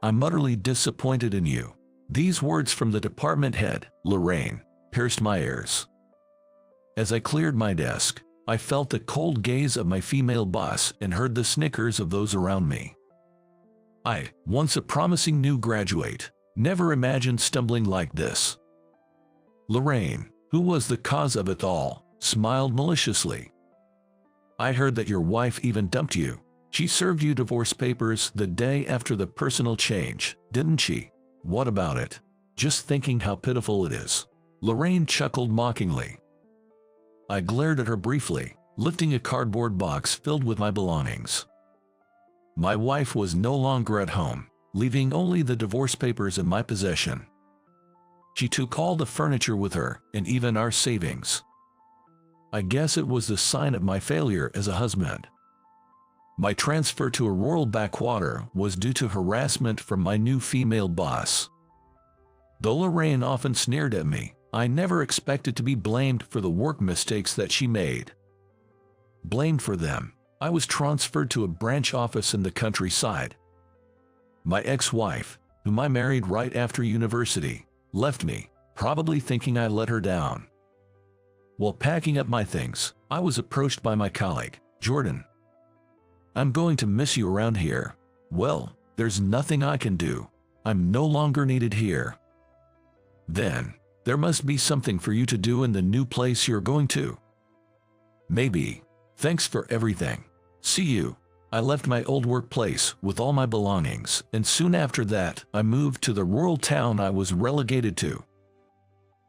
I'm utterly disappointed in you." These words from the department head, Lorraine, pierced my ears. As I cleared my desk, I felt the cold gaze of my female boss and heard the snickers of those around me. I, once a promising new graduate, never imagined stumbling like this. Lorraine, who was the cause of it all, smiled maliciously. "I heard that your wife even dumped you. She served you divorce papers the day after the personal change, didn't she? What about it? Just thinking how pitiful it is." Lorraine chuckled mockingly. I glared at her briefly, lifting a cardboard box filled with my belongings. My wife was no longer at home, leaving only the divorce papers in my possession. She took all the furniture with her, and even our savings. I guess it was the sign of my failure as a husband. My transfer to a rural backwater was due to harassment from my new female boss. Though Lorraine often sneered at me, I never expected to be blamed for the work mistakes that she made. Blamed for them, I was transferred to a branch office in the countryside. My ex-wife, whom I married right after university, left me, probably thinking I let her down. While packing up my things, I was approached by my colleague, Jordan. "I'm going to miss you around here." "Well, there's nothing I can do. I'm no longer needed here." "Then, there must be something for you to do in the new place you're going to." "Maybe. Thanks for everything. See you." I left my old workplace with all my belongings, and soon after that, I moved to the rural town I was relegated to.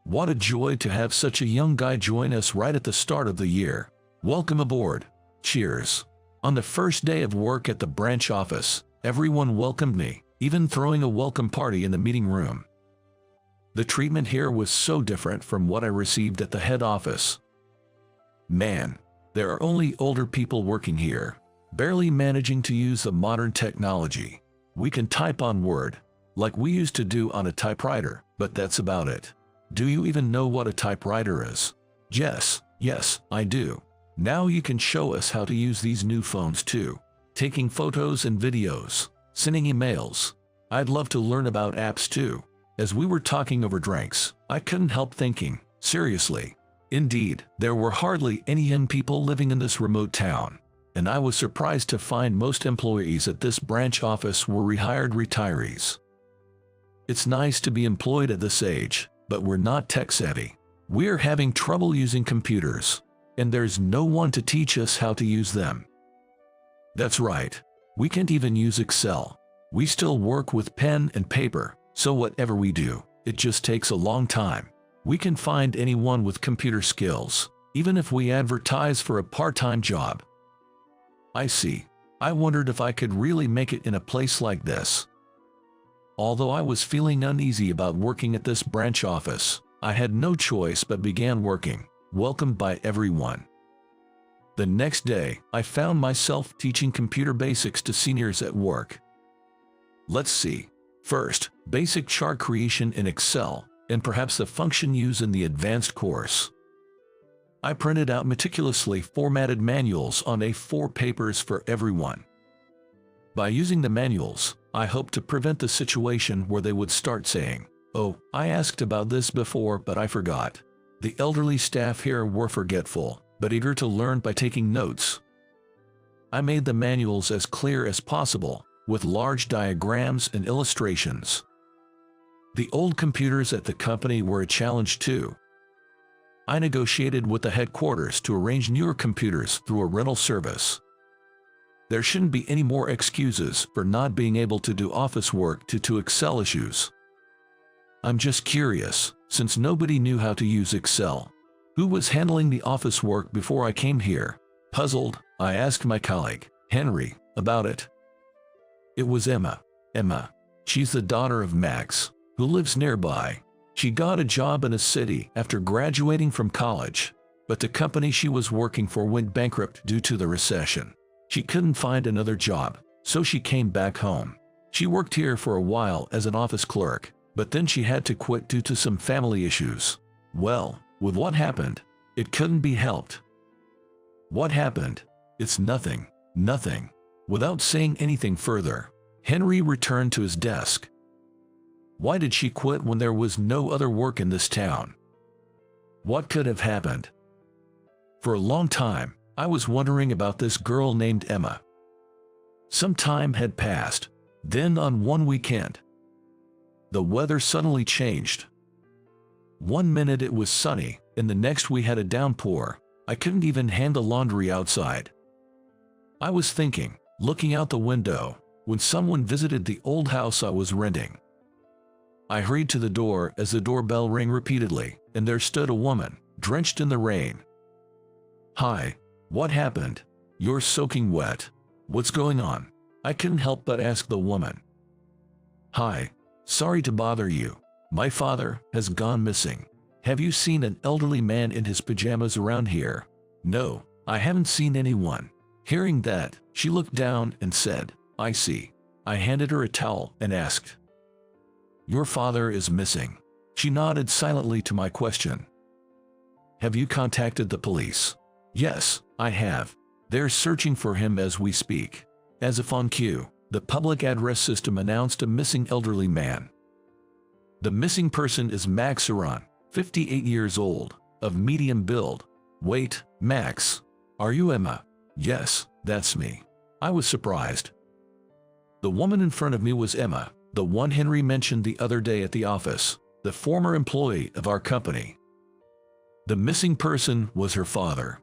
What a joy to have such a young guy join us right at the start of the year. "Welcome aboard. Cheers." On the first day of work at the branch office, everyone welcomed me, even throwing a welcome party in the meeting room. The treatment here was so different from what I received at the head office. Man, there are only older people working here, barely managing to use the modern technology. We can type on Word, like we used to do on a typewriter, but that's about it. Do you even know what a typewriter is? Yes, I do. Now you can show us how to use these new phones too. Taking photos and videos, sending emails. I'd love to learn about apps too. As we were talking over drinks, I couldn't help thinking, seriously. Indeed, there were hardly any young people living in this remote town, and I was surprised to find most employees at this branch office were rehired retirees. It's nice to be employed at this age, but we're not tech-savvy. We're having trouble using computers, and there's no one to teach us how to use them. That's right, we can't even use Excel. We still work with pen and paper, so whatever we do, it just takes a long time. We can find anyone with computer skills, even if we advertise for a part-time job. I see. I wondered if I could really make it in a place like this. Although I was feeling uneasy about working at this branch office, I had no choice but began working, welcomed by everyone. The next day, I found myself teaching computer basics to seniors at work. Let's see. First, basic chart creation in Excel, and perhaps the function used in the advanced course. I printed out meticulously formatted manuals on A4 papers for everyone. By using the manuals, I hoped to prevent the situation where they would start saying, "Oh, I asked about this before but I forgot." The elderly staff here were forgetful, but eager to learn by taking notes. I made the manuals as clear as possible, with large diagrams and illustrations. The old computers at the company were a challenge too. I negotiated with the headquarters to arrange newer computers through a rental service. There shouldn't be any more excuses for not being able to do office work due to Excel issues. I'm just curious, since nobody knew how to use Excel. Who was handling the office work before I came here? Puzzled, I asked my colleague, Henry, about it. It was Emma. She's the daughter of Max, who lives nearby. She got a job in a city after graduating from college, but the company she was working for went bankrupt due to the recession. She couldn't find another job, so she came back home. She worked here for a while as an office clerk, but then she had to quit due to some family issues. Well, with what happened, it couldn't be helped. What happened? It's nothing. Without saying anything further, Henry returned to his desk. Why did she quit when there was no other work in this town? What could have happened? For a long time, I was wondering about this girl named Emma. Some time had passed. Then on one weekend, the weather suddenly changed. One minute it was sunny, and the next we had a downpour. I couldn't even handle laundry outside. I was thinking, looking out the window, when someone visited the old house I was renting. I hurried to the door as the doorbell rang repeatedly, and there stood a woman, drenched in the rain. "Hi, what happened? You're soaking wet. What's going on?" I couldn't help but ask the woman. "Hi, sorry to bother you. My father has gone missing. Have you seen an elderly man in his pajamas around here?" "No, I haven't seen anyone." Hearing that, she looked down and said, "I see." I handed her a towel and asked, "Your father is missing." She nodded silently to my question. "Have you contacted the police?" "Yes, I have. They're searching for him as we speak." As if on cue, the public address system announced a missing elderly man. The missing person is Max Saran, 58 years old, of medium build. "Wait, Max. Are you Emma?" "Yes, that's me." I was surprised. The woman in front of me was Emma, the one Henry mentioned the other day at the office, the former employee of our company. The missing person was her father.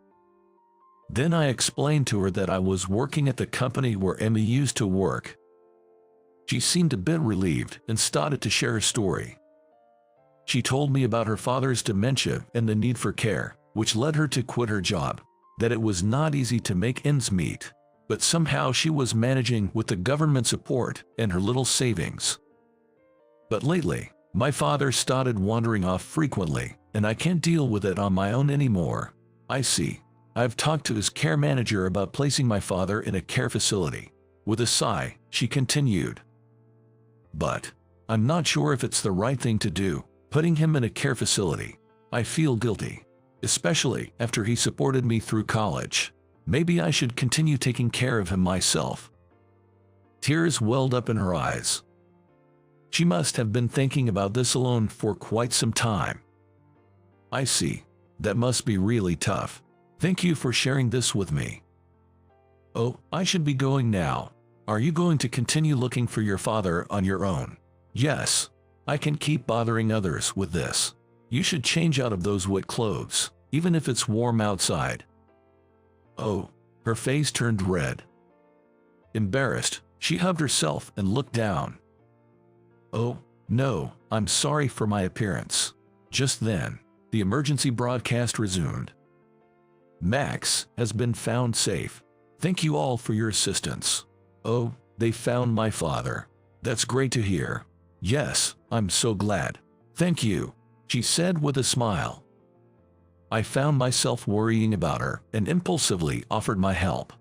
Then I explained to her that I was working at the company where Emma used to work. She seemed a bit relieved and started to share her story. She told me about her father's dementia and the need for care, which led her to quit her job, that it was not easy to make ends meet, but somehow she was managing with the government support and her little savings. But lately, my father started wandering off frequently, and I can't deal with it on my own anymore. "I see. I've talked to his care manager about placing my father in a care facility." With a sigh, she continued, "But I'm not sure if it's the right thing to do, putting him in a care facility. I feel guilty, especially after he supported me through college. Maybe I should continue taking care of him myself." Tears welled up in her eyes. She must have been thinking about this alone for quite some time. "I see. That must be really tough. Thank you for sharing this with me." "Oh, I should be going now. Are you going to continue looking for your father on your own?" "Yes. I can keep bothering others with this. You should change out of those wet clothes, even if it's warm outside." "Oh." Her face turned red. Embarrassed, she hugged herself and looked down. "Oh, no, I'm sorry for my appearance." Just then, the emergency broadcast resumed. "Max has been found safe. Thank you all for your assistance." "Oh, they found my father. That's great to hear." "Yes, I'm so glad. Thank you," she said with a smile. I found myself worrying about her and impulsively offered my help.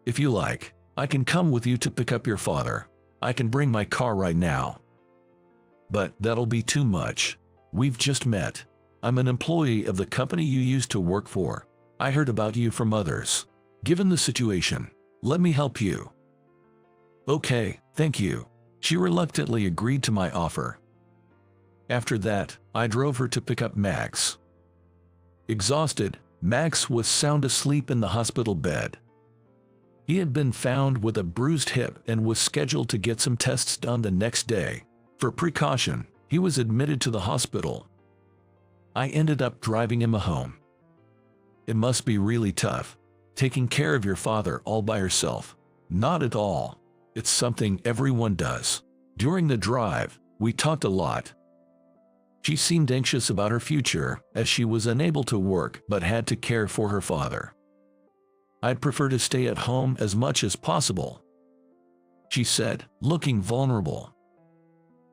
"If you like, I can come with you to pick up your father. I can bring my car right now." "But that'll be too much. We've just met. I'm an employee of the company you used to work for. I heard about you from others. Given the situation, let me help you." "Okay, thank you." She reluctantly agreed to my offer. After that, I drove her to pick up Max. Exhausted, Max was sound asleep in the hospital bed. He had been found with a bruised hip and was scheduled to get some tests done the next day. For precaution, he was admitted to the hospital. I ended up driving him home. It must be really tough, taking care of your father all by yourself. Not at all. It's something everyone does. During the drive, we talked a lot. She seemed anxious about her future, as she was unable to work but had to care for her father. "I'd prefer to stay at home as much as possible," she said, looking vulnerable.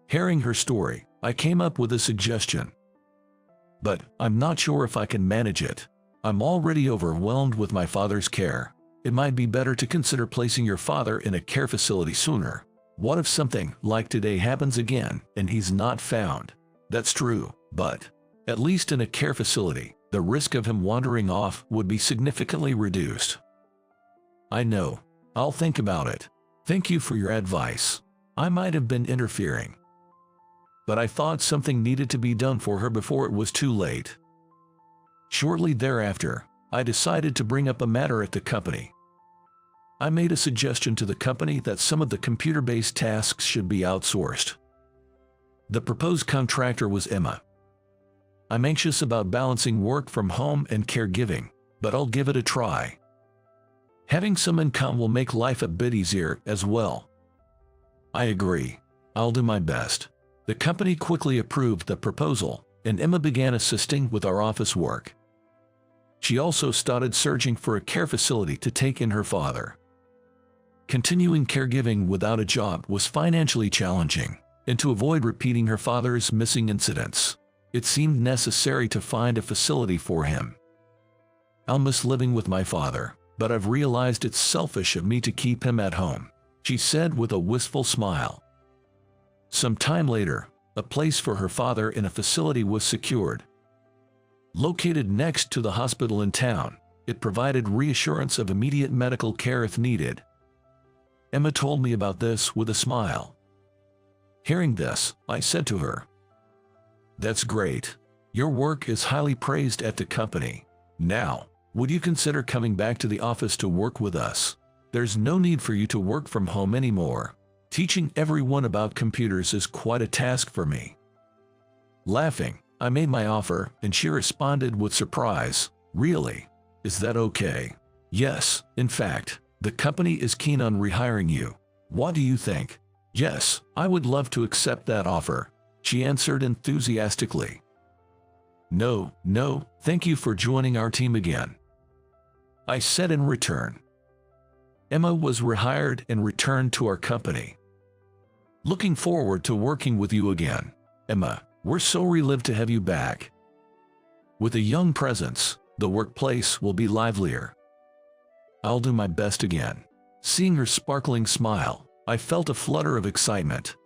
Hearing her story, I came up with a suggestion. "But I'm not sure if I can manage it. I'm already overwhelmed with my father's care. It might be better to consider placing your father in a care facility sooner. What if something like today happens again and he's not found?" "That's true, but at least in a care facility, the risk of him wandering off would be significantly reduced." "I know. I'll think about it." Thank you for your advice. I might have been interfering, but I thought something needed to be done for her before it was too late. Shortly thereafter, I decided to bring up a matter at the company. I made a suggestion to the company that some of the computer-based tasks should be outsourced. The proposed contractor was Emma. I'm anxious about balancing work from home and caregiving, but I'll give it a try. Having some income will make life a bit easier as well. I agree. I'll do my best. The company quickly approved the proposal, and Emma began assisting with our office work. She also started searching for a care facility to take in her father. Continuing caregiving without a job was financially challenging, and to avoid repeating her father's missing incidents, it seemed necessary to find a facility for him. I'll miss living with my father, but I've realized it's selfish of me to keep him at home, she said with a wistful smile. Some time later, a place for her father in a facility was secured. Located next to the hospital in town, it provided reassurance of immediate medical care if needed. Emma told me about this with a smile. Hearing this, I said to her, "That's great. Your work is highly praised at the company. Now, would you consider coming back to the office to work with us? There's no need for you to work from home anymore. Teaching everyone about computers is quite a task for me." Laughing, I made my offer, and she responded with surprise, "Really? Is that okay?" "Yes, in fact, the company is keen on rehiring you. What do you think?" "Yes, I would love to accept that offer," she answered enthusiastically. No, thank you for joining our team again," I said in return. Emma was rehired and returned to our company. "Looking forward to working with you again, Emma. We're so relieved to have you back. With a young presence, the workplace will be livelier." "I'll do my best again." Seeing her sparkling smile, I felt a flutter of excitement.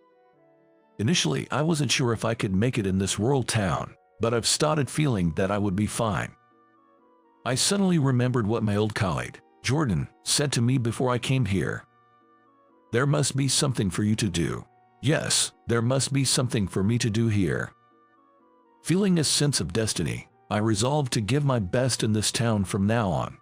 Initially, I wasn't sure if I could make it in this rural town, but I've started feeling that I would be fine. I suddenly remembered what my old colleague, Jordan, said to me before I came here. "There must be something for you to do." Yes, there must be something for me to do here. Feeling a sense of destiny, I resolved to give my best in this town from now on.